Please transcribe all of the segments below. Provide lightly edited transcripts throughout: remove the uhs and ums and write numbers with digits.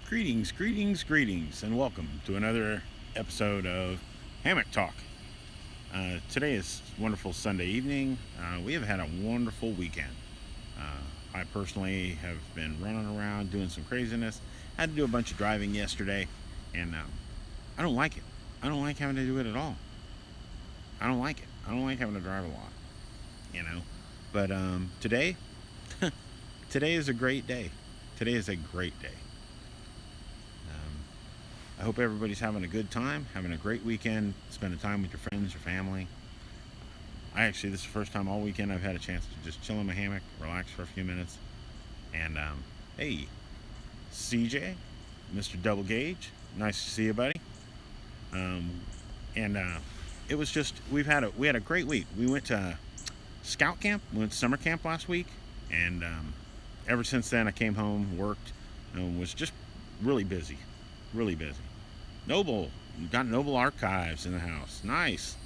Greetings, greetings, greetings, and welcome to another episode of Hammock Talk. Today is wonderful Sunday evening. We have had a wonderful weekend. I personally have been running around doing some craziness. I had to do a bunch of driving yesterday, and I don't like it. I don't like having to do it at all. I don't like it. I don't like having to drive a lot, you know. But today, today is a great day. Today is a great day. I hope everybody's having a good time, having a great weekend, spending time with your friends, your family. This is the first time all weekend I've had a chance to just chill in my hammock, relax for a few minutes. And, hey, CJ, Mr. Double Gauge, nice to see you, buddy. And it was just, we had a great week. We went to scout camp, we went to summer camp last week, and ever since then I came home, worked, and was just really busy. Really busy. Noble. We've got Noble Archives in the house. Nice.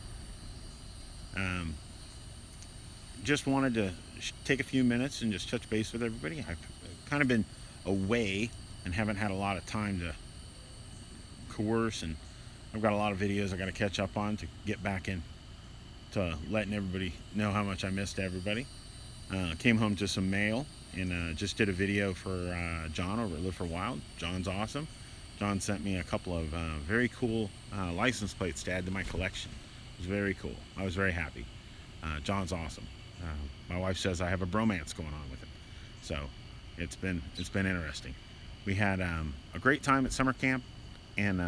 Just wanted to take a few minutes and just touch base with everybody. I've kind of been away and haven't had a lot of time to coerce, and I've got a lot of videos I got to catch up on to get back in to letting everybody know how much I missed everybody. Came home to some mail and just did a video for John over at Live for Wild. John's awesome. John sent me a couple of very cool license plates to add to my collection. It was very cool. I was very happy. John's awesome. My wife says I have a bromance going on with him. So it's been interesting. We had a great time at summer camp and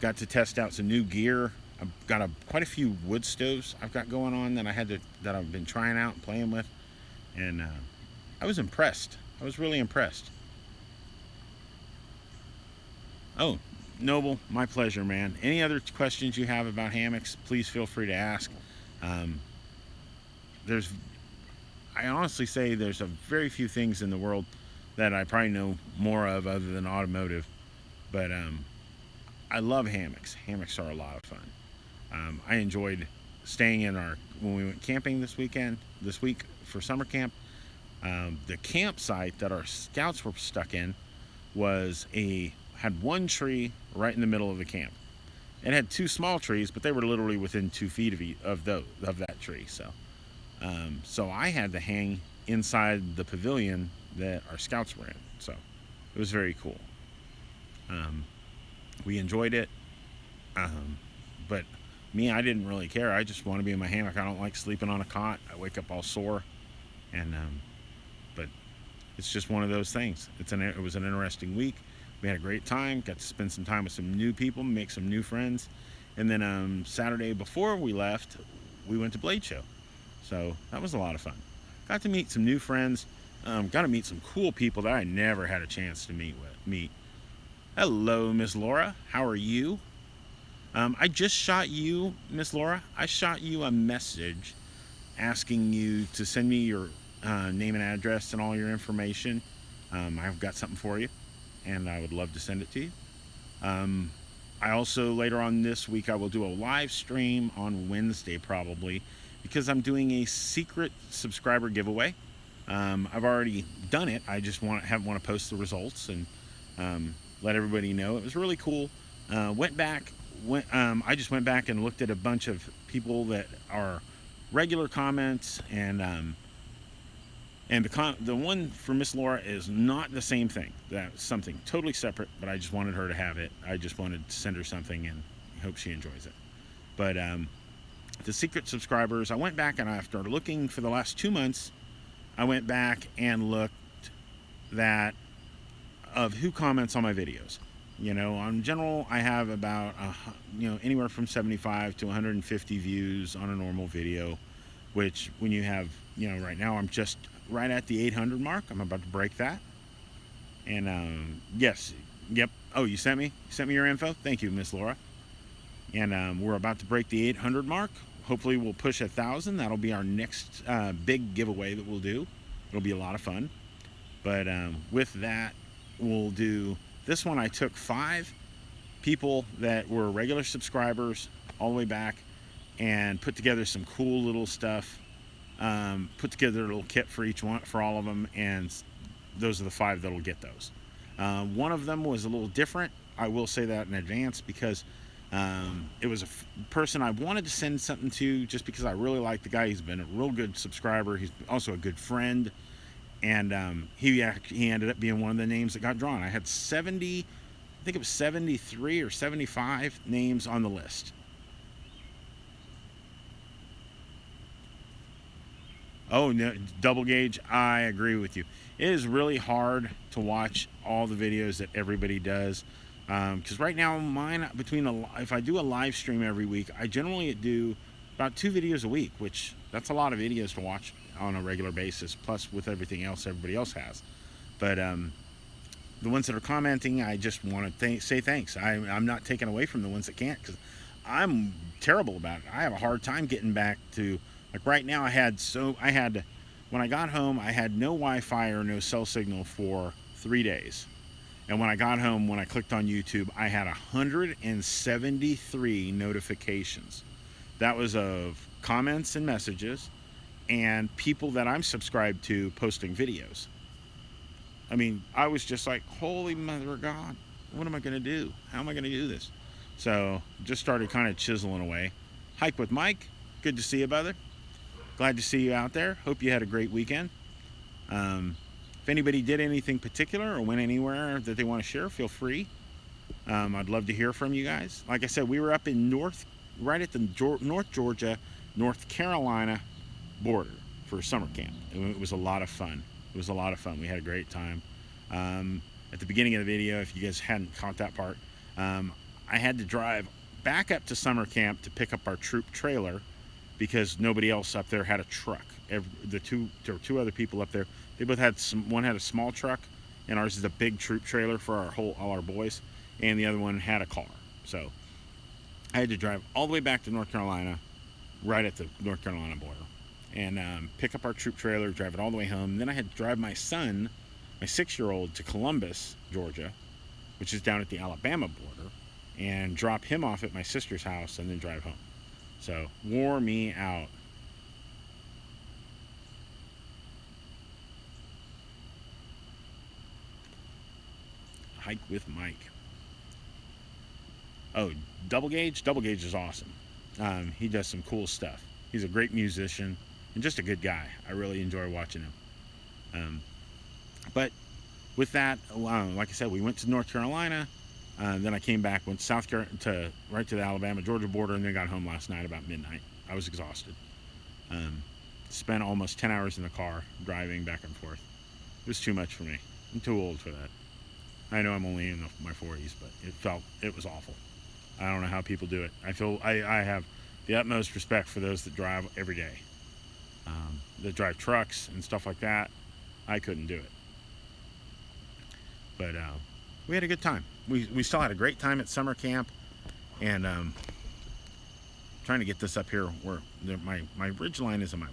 got to test out some new gear. I've got quite a few wood stoves I've got going on that I've been trying out and playing with, and I was impressed. I was really impressed. Oh, Noble, my pleasure, man. Any other questions you have about hammocks, please feel free to ask. I honestly say there's a very few things in the world that I probably know more of other than automotive, but I love hammocks. Hammocks are a lot of fun. I enjoyed staying when we went camping this week for summer camp. The campsite that our scouts were stuck in had one tree right in the middle of the camp. It had two small trees, but they were literally within 2 feet of that tree. So I had to hang inside the pavilion that our scouts were in. So it was very cool. We enjoyed it. But me, I didn't really care. I just want to be in my hammock. I don't like sleeping on a cot. I wake up all sore. But it's just one of those things. It was an interesting week. We had a great time, got to spend some time with some new people, make some new friends. And then Saturday before we left, we went to Blade Show. So that was a lot of fun. Got to meet some new friends, got to meet some cool people that I never had a chance to meet. Hello, Miss Laura. How are you? I just shot you, Miss Laura. I shot you a message asking you to send me your name and address and all your information. I've got something for you, and I would love to send it to you. I also, later on this week, I will do a live stream on Wednesday probably, because I'm doing a secret subscriber giveaway. I've already done it. I just want to post the results and let everybody know. It was really cool. I just went back and looked at a bunch of people that are regular comments, and the one for Miss Laura is not the same thing. That's something totally separate, but I just wanted her to have it. I just wanted to send her something and hope she enjoys it. But the secret subscribers, I went back and after looking for the last 2 months, I went back and looked of who comments on my videos. On general, I have about anywhere from 75 to 150 views on a normal video, which when you have, right now I'm just right at the 800 mark. I'm about to break that. And yep. Oh, you sent me your info. Thank you, Miss Laura. And we're about to break the 800 mark. Hopefully we'll push 1,000. That'll be our next big giveaway that we'll do. It'll be a lot of fun. But with that, we'll do this one. I took 5 people that were regular subscribers all the way back and put together some cool little stuff. Put together a little kit for each one, for all of them, and those are the 5 that'll get those. One of them was a little different. I will say that in advance because it was a person I wanted to send something to just because I really like the guy. He's been a real good subscriber. He's also a good friend. And he ended up being one of the names that got drawn. I had 70, I think it was 73 or 75 names on the list. Oh, no, double gauge, I agree with you. It is really hard to watch all the videos that everybody does. Because right now, mine, if I do a live stream every week, I generally do about 2 videos a week, which that's a lot of videos to watch on a regular basis, plus with everything else everybody else has. But the ones that are commenting, I just want to say thanks. I'm not taking away from the ones that can't, because I'm terrible about it. I have a hard time getting back to, like right now, when I got home, I had no Wi-Fi or no cell signal for 3 days. And when I got home, when I clicked on YouTube, I had 173 notifications. That was of comments and messages and people that I'm subscribed to posting videos. I mean, I was just like, holy mother of God, what am I going to do? How am I going to do this? So just started kind of chiseling away. Hike with Mike, good to see you, brother. Glad to see you out there. Hope you had a great weekend. If anybody did anything particular or went anywhere that they want to share, feel free. I'd love to hear from you guys. Like I said, we were up in right at the North Georgia, North Carolina border for summer camp. It was a lot of fun. We had a great time. At the beginning of the video, if you guys hadn't caught that part, I had to drive back up to summer camp to pick up our troop trailer because nobody else up there had a truck. There were 2 other people up there. They both had one had a small truck, and ours is a big troop trailer for all our boys, and the other one had a car. So I had to drive all the way back to North Carolina, right at the North Carolina border, and pick up our troop trailer, drive it all the way home. Then I had to drive my son, my 6-year-old, to Columbus, Georgia, which is down at the Alabama border, and drop him off at my sister's house and then drive home. So wore me out. Hike with Mike. Oh, Double Gauge? Double Gauge is awesome. He does some cool stuff. He's a great musician and just a good guy. I really enjoy watching him. But with that, like I said, we went to North Carolina. Then I came back, went right to the Alabama-Georgia border, and then got home last night about midnight. I was exhausted. Spent almost 10 hours in the car driving back and forth. It was too much for me. I'm too old for that. I know I'm only in my 40s, but it was awful. I don't know how people do it. I have the utmost respect for those that drive every day, that drive trucks and stuff like that. I couldn't do it. But we had a good time. We still had a great time at summer camp, and trying to get this up here where my ridge line is in my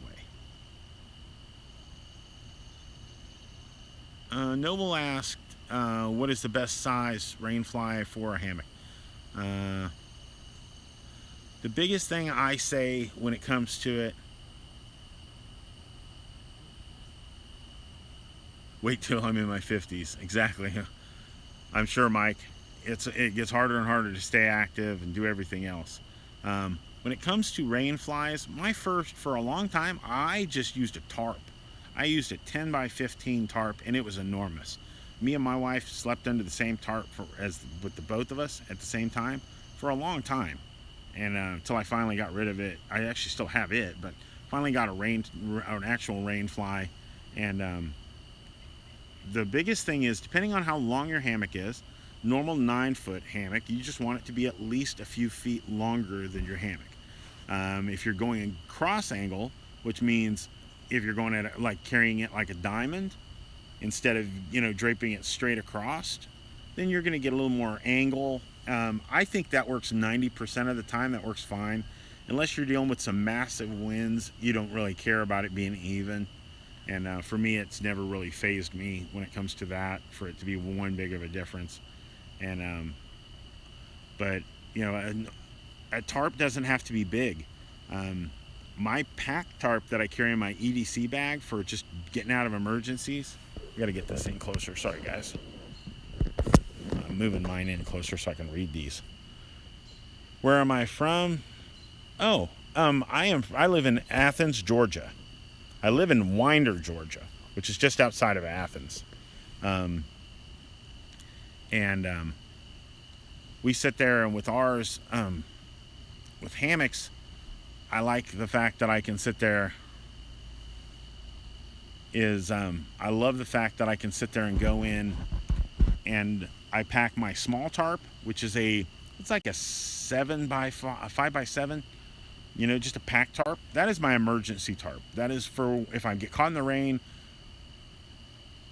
way. Noble asked, what is the best size rainfly for a hammock? The biggest thing I say when it comes to it, wait till I'm in my 50s. Exactly. I'm sure, Mike, it gets harder and harder to stay active and do everything else. When it comes to rain flies, for a long time, I just used a tarp. I used a 10 by 15 tarp, and it was enormous. Me and my wife slept under the same tarp with the both of us at the same time for a long time, and until I finally got rid of it. I actually still have it, but finally got an actual rain fly. And the biggest thing is, depending on how long your hammock is, normal 9-foot hammock, you just want it to be at least a few feet longer than your hammock. If you're going cross angle, which means if you're going at like carrying it like a diamond instead of draping it straight across, then you're going to get a little more angle. I think that works 90% of the time. That works fine. Unless you're dealing with some massive winds, you don't really care about it being even. And for me, it's never really fazed me when it comes to that, for it to be one big of a difference. And but a tarp doesn't have to be big. My pack tarp that I carry in my EDC bag for just getting out of emergencies. I gotta get this thing closer. Sorry, guys. moving mine in closer so I can read these. Where am I from? Oh, I live in Athens, Georgia. I live in Winder, Georgia, which is just outside of Athens. And we sit there, and with ours, with hammocks, I like the fact that I can sit there. I love the fact that I can sit there and go in, and I pack my small tarp, which is it's like a 5x7, just a pack tarp. That is my emergency tarp. That is for if I get caught in the rain.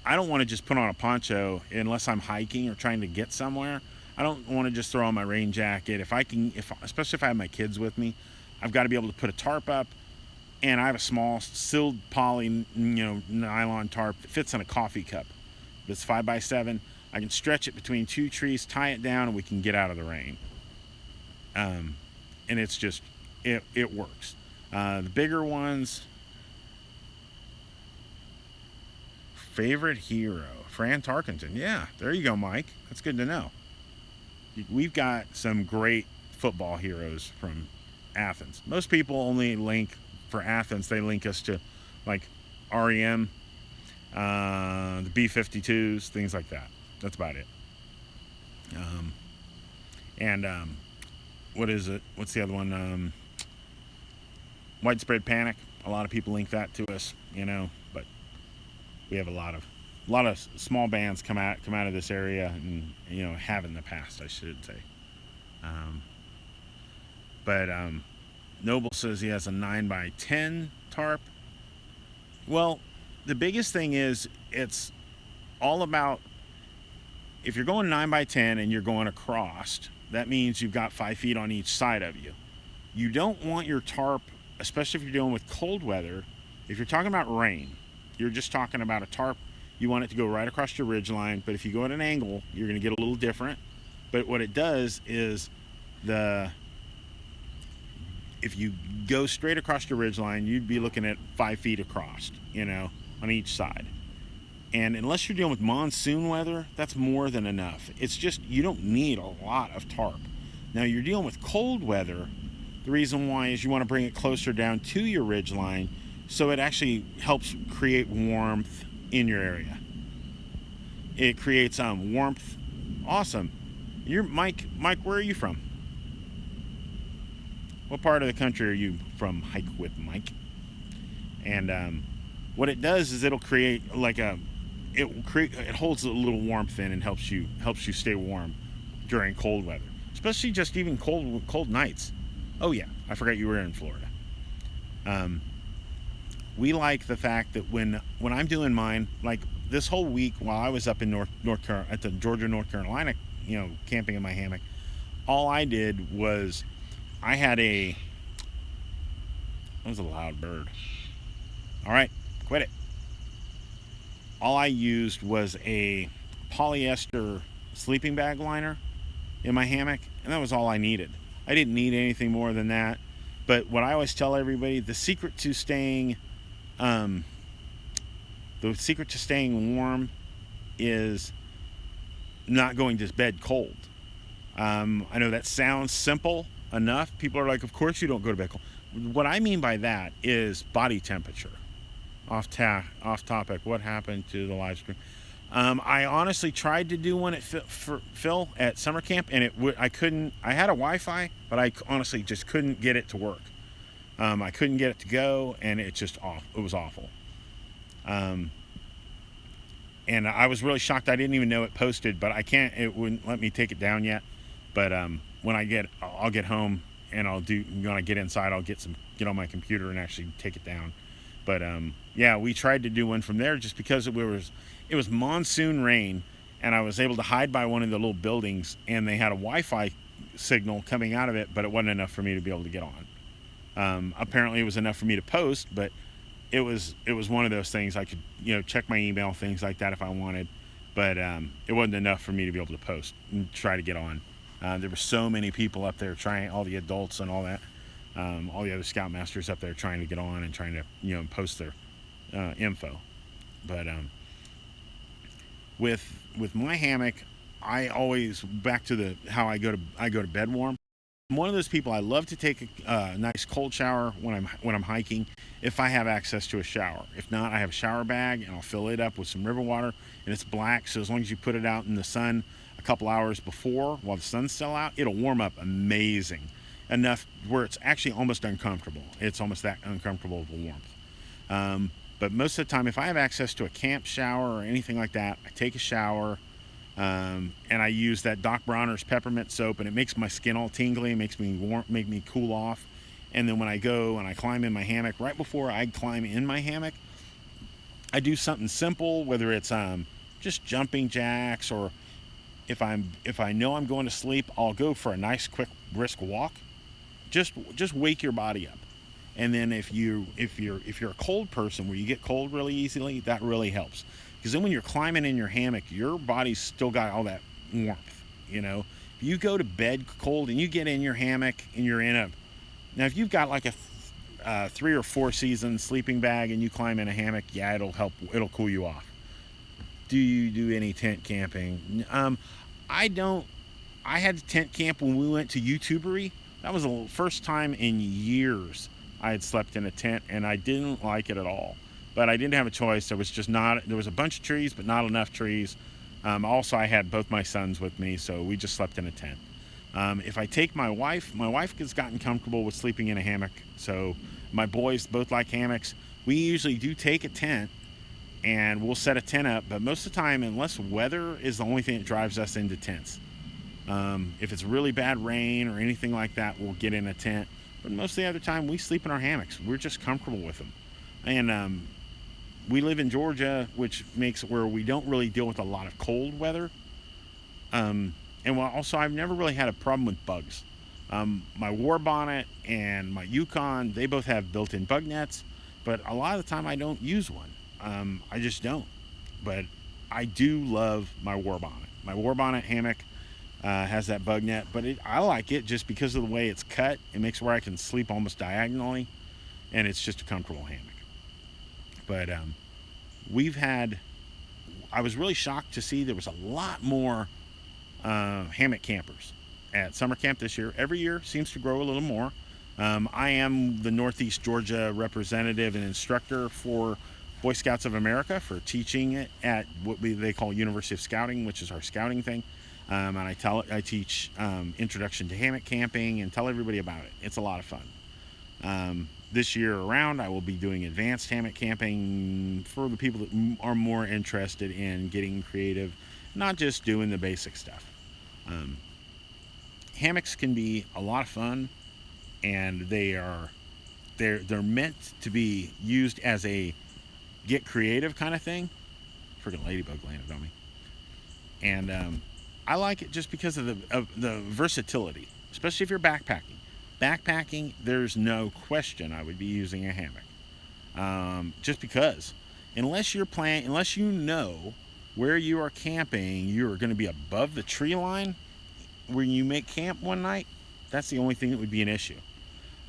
I don't want to just put on a poncho unless I'm hiking or trying to get somewhere. I don't want to just throw on my rain jacket. Especially if I have my kids with me, I've got to be able to put a tarp up. And I have a small sealed poly, nylon tarp that fits in a coffee cup. That's 5x7. I can stretch it between two trees, tie it down, and we can get out of the rain. And it's just, it works. The bigger ones, favorite hero, Fran Tarkenton. Yeah, there you go, Mike. That's good to know. We've got some great football heroes from Athens. Most people only link for Athens, they link us to like REM, the B-52s, things like that. That's about it. What is it? What's the other one? Widespread Panic. A lot of people link that to us, but we have a lot of small bands come out of this area, and have in the past, I should say. Noble says he has a 9x10 tarp. Well, the biggest thing is it's all about, if you're going 9x10 and you're going across, that means you've got 5 feet on each side of you. You don't want your tarp, especially if you're dealing with cold weather. If you're talking about rain, you're just talking about a tarp. You want it to go right across your ridge line, but if you go at an angle, you're going to get a little different. But what it does is if you go straight across your ridge line, you'd be looking at 5 feet across, on each side. And unless you're dealing with monsoon weather, that's more than enough. It's just, you don't need a lot of tarp. Now, you're dealing with cold weather. The reason why is you want to bring it closer down to your ridge line so it actually helps create warmth in your area. It creates warmth. Awesome. You're Mike, where are you from? What part of the country are you from? Hike with Mike. And what it does is it'll create it holds a little warmth in and helps you stay warm during cold weather, especially just even cold nights. Oh yeah, I forgot you were in Florida. We like the fact that when I'm doing mine, like this whole week while I was up in North Carolina, at the North Carolina, camping in my hammock, all I did was I had that was a loud bird. All right, quit it. All I used was a polyester sleeping bag liner in my hammock, and that was all I needed. I didn't need anything more than that. But what I always tell everybody, the secret to staying warm is not going to bed cold. I know that sounds simple enough. People are like, of course you don't go to bed cold. What I mean by that is body temperature. Off topic. What happened to the live stream? I honestly tried to do one at Phil at summer camp, and I couldn't. I had a Wi-Fi, but I honestly just couldn't get it to work. I couldn't get it to go, and it was awful. And I was really shocked. I didn't even know it posted, but it wouldn't let me take it down yet. But when I'll get home and when I get inside, I'll get on my computer and actually take it down. But yeah, we tried to do one from there just because it was monsoon rain, and I was able to hide by one of the little buildings, and they had a Wi-Fi signal coming out of it, but it wasn't enough for me to be able to get on. Apparently it was enough for me to post, but it was one of those things I could check my email, things like that if I wanted, but it wasn't enough for me to be able to post and try to get on. There were so many people up there trying, all the adults and all that. All the other Scoutmasters up there trying to get on and trying to post their info. But with my hammock, I always back to the how I go to bed warm. I'm one of those people. I love to take a nice cold shower when I'm hiking, if I have access to a shower. If not, I have a shower bag and I'll fill it up with some river water, and it's black. So as long as you put it out in the sun a couple hours before, while the sun's still out, it'll warm up amazing, enough where it's actually almost uncomfortable. It's almost that uncomfortable of a warmth. But most of the time, if I have access to a camp shower or anything like that, I take a shower. And I use that Doc Bronner's peppermint soap, and it makes my skin all tingly, makes me warm, make me cool off. And then when I go and I climb in my hammock, right before I climb in my hammock, I do something simple, whether it's just jumping jacks, or if I know I'm going to sleep, I'll go for a nice quick brisk walk. Just wake your body up. And then if you're a cold person where you get cold really easily, that really helps. Because then when you're climbing in your hammock, your body's still got all that warmth. If you go to bed cold and you get in your hammock and you're now if you've got like a 3 or 4 season sleeping bag and you climb in a hammock, yeah, it'll cool you off. Do you do any tent camping? I don't. I had to tent camp when we went to YouTubery. That was the first time in years I had slept in a tent, and I didn't like it at all. But I didn't have a choice. There was a bunch of trees, but not enough trees. Also, I had both my sons with me, so we just slept in a tent. If I take my wife has gotten comfortable with sleeping in a hammock. So my boys both like hammocks. We usually do take a tent, and we'll set a tent up. But most of the time, unless weather is the only thing that drives us into tents. If it's really bad rain or anything like that, we'll get in a tent. But most of the other time, we sleep in our hammocks. We're just comfortable with them. And we live in Georgia, which makes it where we don't really deal with a lot of cold weather. And also, I've never really had a problem with bugs. My war bonnet and my Yukon, they both have built-in bug nets, but a lot of the time I don't use one. I just don't. But I do love my war bonnet. My war bonnet hammock has that bug net, but I like it just because of the way it's cut. It makes it where I can sleep almost diagonally, and it's just a comfortable hammock. But I was really shocked to see there was a lot more hammock campers at summer camp this year. Every year seems to grow a little more. I am the Northeast Georgia representative and instructor for Boy Scouts of America, for teaching it at what they call University of Scouting, which is our scouting thing. And I teach introduction to hammock camping and tell everybody about it. It's a lot of fun. This year around, I will be doing advanced hammock camping for the people that are more interested in getting creative, not just doing the basic stuff. Hammocks can be a lot of fun, and they're meant to be used as a get creative kind of thing. Freaking ladybug landed on me. And I like it just because of the versatility, especially if you're backpacking. Backpacking, there's no question I would be using a hammock. Just because, unless you know where you are camping, you are going to be above the tree line when you make camp one night. That's the only thing that would be an issue.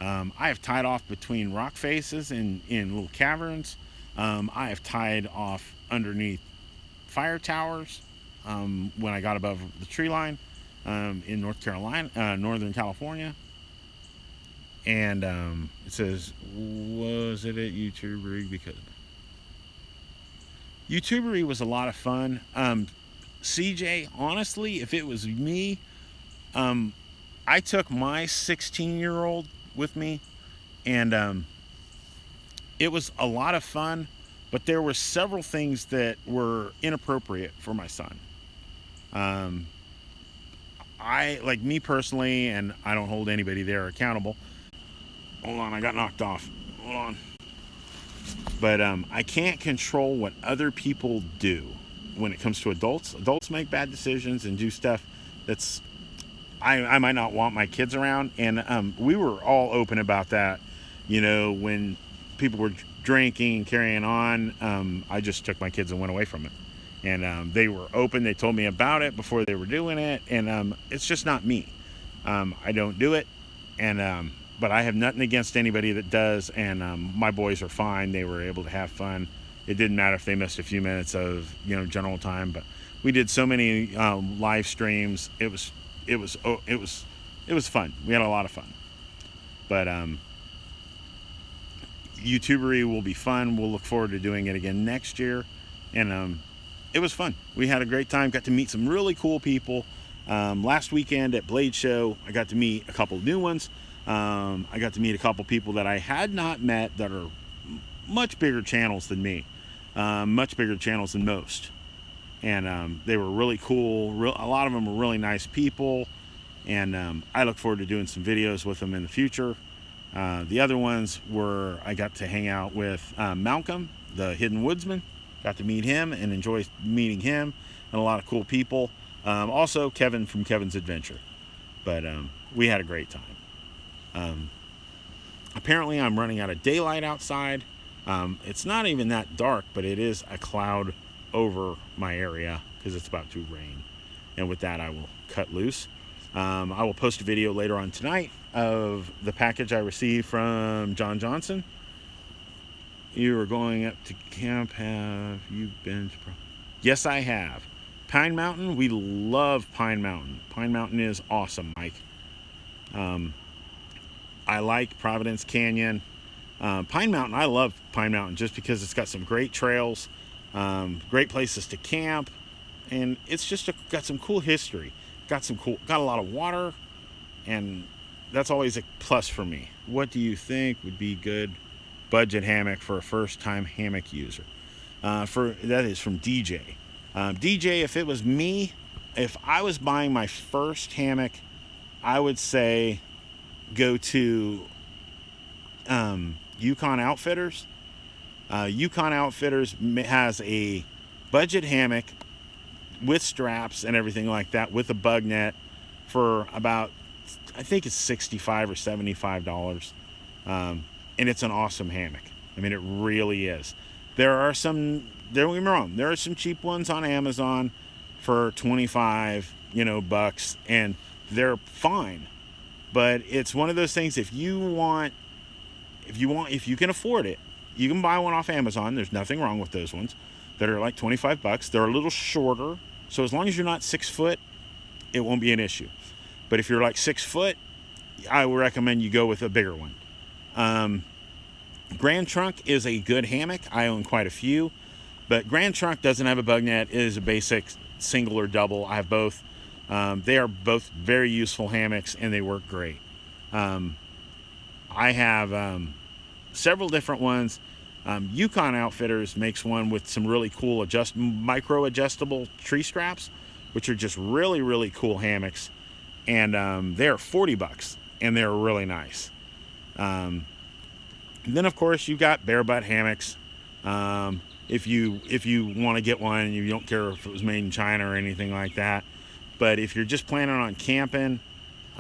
I have tied off between rock faces in little caverns. I have tied off underneath fire towers when I got above the tree line in Northern California. And it says, was it at YouTubery? Because YouTubery was a lot of fun. CJ, honestly, if it was me, I took my 16-year-old with me, and it was a lot of fun, but there were several things that were inappropriate for my son. Like me personally, and I don't hold anybody there accountable. Hold on, I got knocked off. Hold on. But I can't control what other people do when it comes to adults. Adults make bad decisions and do stuff that's I might not want my kids around. And we were all open about that. When people were drinking and carrying on, I just took my kids and went away from it. And they were open. They told me about it before they were doing it. And it's just not me. I don't do it. And but I have nothing against anybody that does. And my boys are fine. They were able to have fun. it didn't matter if they missed a few minutes of general time. But we did so many live streams. It was fun. We had a lot of fun. But YouTubery will be fun. We'll look forward to doing it again next year. And it was fun. We had a great time. Got to meet some really cool people. Last weekend at Blade Show, I got to meet a couple new ones. I got to meet a couple people that I had not met that are much bigger channels than me. Much bigger channels than most. And they were really cool. A lot of them were really nice people. And I look forward to doing some videos with them in the future. The other ones were, I got to hang out with Malcolm, the Hidden Woodsman. Got to meet him and enjoy meeting him, and a lot of cool people. Also Kevin from Kevin's Adventure. But we had a great time. Apparently I'm running out of daylight outside. It's not even that dark, but it is a cloud over my area because it's about to rain. And with that, I will cut loose. I will post a video later on tonight of the package I received from John Johnson. You are going up to camp. Have you been to... Yes, I have. Pine Mountain, we love Pine Mountain. Pine Mountain is awesome, Mike. I like Providence Canyon. Pine Mountain, I love Pine Mountain just because it's got some great trails, great places to camp, and it's just got some cool history. Got a lot of water, and that's always a plus for me. What do you think would be good budget hammock for a first-time hammock user? That is from DJ. DJ, if it was me, if I was buying my first hammock, I would say go to Yukon Outfitters. Yukon Outfitters has a budget hammock with straps and everything like that, with a bug net, for about, I think it's $65 or $75. And it's an awesome hammock. I mean, it really is. There are some, don't get me wrong, there are some cheap ones on Amazon for 25, bucks, and they're fine. But it's one of those things, if you can afford it, you can buy one off Amazon. There's nothing wrong with those ones that are like 25 bucks. They're a little shorter. So as long as you're not 6 foot, it won't be an issue. But if you're like 6 foot, I would recommend you go with a bigger one. Grand Trunk is a good hammock. I own quite a few, but Grand Trunk doesn't have a bug net. It is a basic single or double. I have both. They are both very useful hammocks, and they work great. I have several different ones. Yukon Outfitters makes one with some really cool micro adjustable tree straps, which are just really, really cool hammocks. And they're 40 bucks, and they're really nice. Then of course you've got bare butt hammocks. If you want to get one and you don't care if it was made in China or anything like that. But if you're just planning on camping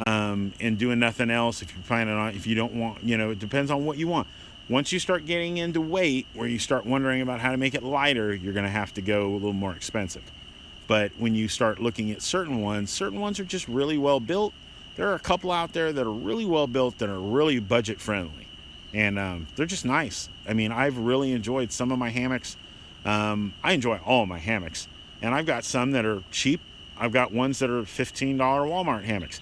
and doing nothing else, if you don't want, it depends on what you want. Once you start getting into weight, where you start wondering about how to make it lighter, you're going to have to go a little more expensive. But when you start looking at certain ones are just really well built. There are a couple out there that are really well built that are really budget friendly. And they're just nice. I mean, I've really enjoyed some of my hammocks. I enjoy all of my hammocks. And I've got some that are cheap. I've got ones that are $15 Walmart hammocks.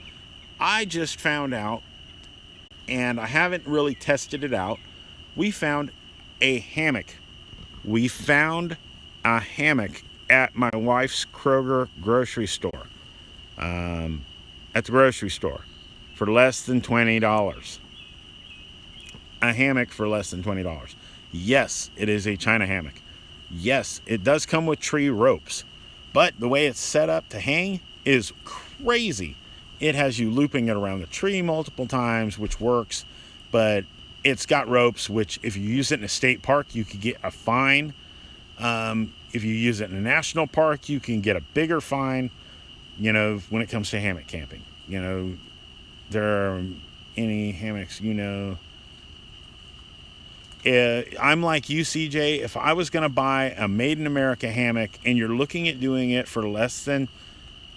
I just found out, and I haven't really tested it out, we found a hammock. We found a hammock at my wife's Kroger grocery store. At the grocery store for less than $20. A hammock for less than $20. Yes, it is a China hammock. Yes, it does come with tree ropes, but the way it's set up to hang is crazy. It has you looping it around the tree multiple times, which works, but it's got ropes, which if you use it in a state park, you could get a fine. If you use it in a national park, you can get a bigger fine, when it comes to hammock camping. There are any hammocks, I'm like you, CJ. If I was going to buy a Made in America hammock and you're looking at doing it for less than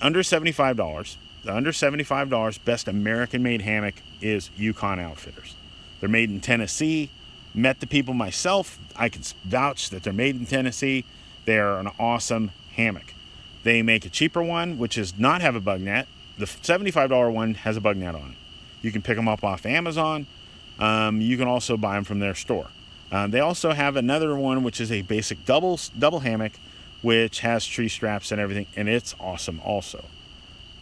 under $75, the under $75 best American made hammock is Yukon Outfitters. They're made in Tennessee. met the people myself. I can vouch that they're made in Tennessee. They are an awesome hammock. They make a cheaper one, which does not have a bug net. The $75 one has a bug net on it. You can pick them up off Amazon. You can also buy them from their store. They also have another one, which is a basic double hammock, which has tree straps and everything, and it's awesome also.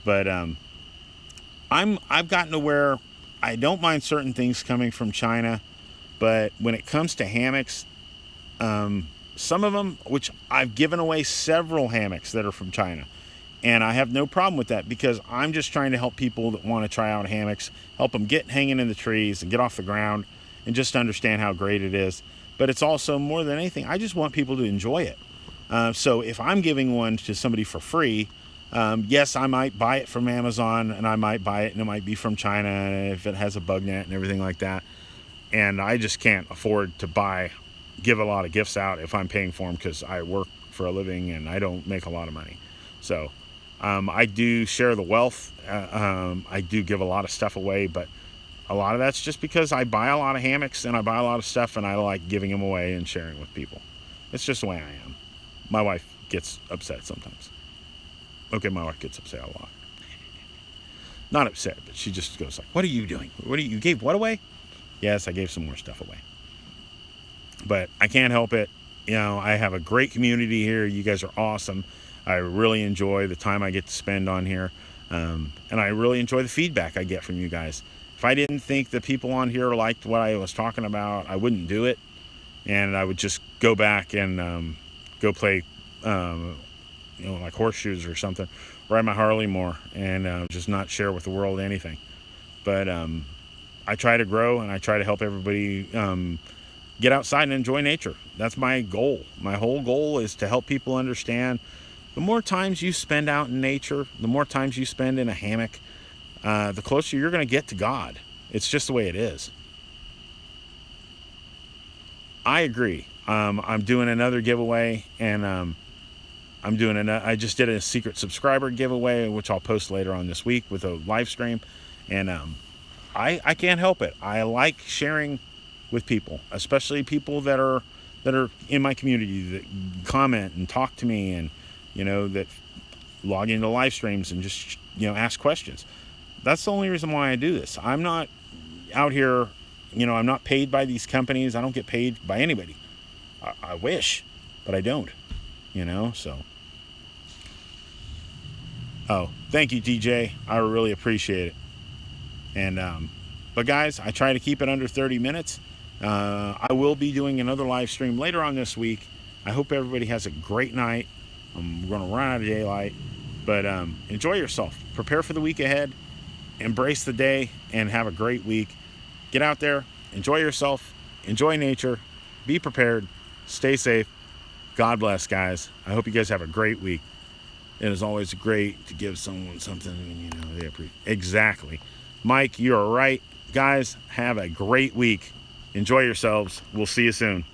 But I've gotten to where I don't mind certain things coming from China, but when it comes to hammocks, some of them, which I've given away several hammocks that are from China, and I have no problem with that, because I'm just trying to help people that want to try out hammocks, help them get hanging in the trees and get off the ground and just understand how great it is. But it's also, more than anything, I just want people to enjoy it. So if I'm giving one to somebody for free, yes, I might buy it from Amazon, and I might buy it and it might be from China if it has a bug net and everything like that. And I just can't afford to give a lot of gifts out if I'm paying for them, because I work for a living and I don't make a lot of money. So I do share the wealth. I do give a lot of stuff away, but a lot of that's just because I buy a lot of hammocks and I buy a lot of stuff, and I like giving them away and sharing with people. It's just the way I am. My wife gets upset sometimes. Okay, my wife gets upset a lot. Not upset, but she just goes like, "What are you doing? You gave what away?" Yes, I gave some more stuff away. But I can't help it. You know, I have a great community here. You guys are awesome. I really enjoy the time I get to spend on here. And I really enjoy the feedback I get from you guys. If I didn't think the people on here liked what I was talking about, I wouldn't do it. And I would just go back and go play, like horseshoes or something, ride my Harley more, and just not share with the world anything. But I try to grow, and I try to help everybody get outside and enjoy nature. That's my goal. My whole goal is to help people understand the more times you spend out in nature, the more times you spend in a hammock, the closer you're going to get to God. It's just the way it is. I agree. I'm doing another giveaway, and I just did a secret subscriber giveaway, which I'll post later on this week with a live stream. And I can't help it. I like sharing with people, especially people that are in my community, that comment and talk to me, and that log into live streams and just ask questions. That's the only reason why I do this. I'm not out here, I'm not paid by these companies. I don't get paid by anybody. I wish, but I don't, so. Oh, thank you, DJ. I really appreciate it. And, but guys, I try to keep it under 30 minutes. I will be doing another live stream later on this week. I hope everybody has a great night. I'm going to run out of daylight, but enjoy yourself. Prepare for the week ahead. Embrace the day and have a great week. Get out there, enjoy yourself, enjoy nature, be prepared, stay safe. God bless, guys. I hope you guys have a great week. It is always great to give someone something, they appreciate. Exactly. Mike, you're right. Guys, have a great week. Enjoy yourselves. We'll see you soon.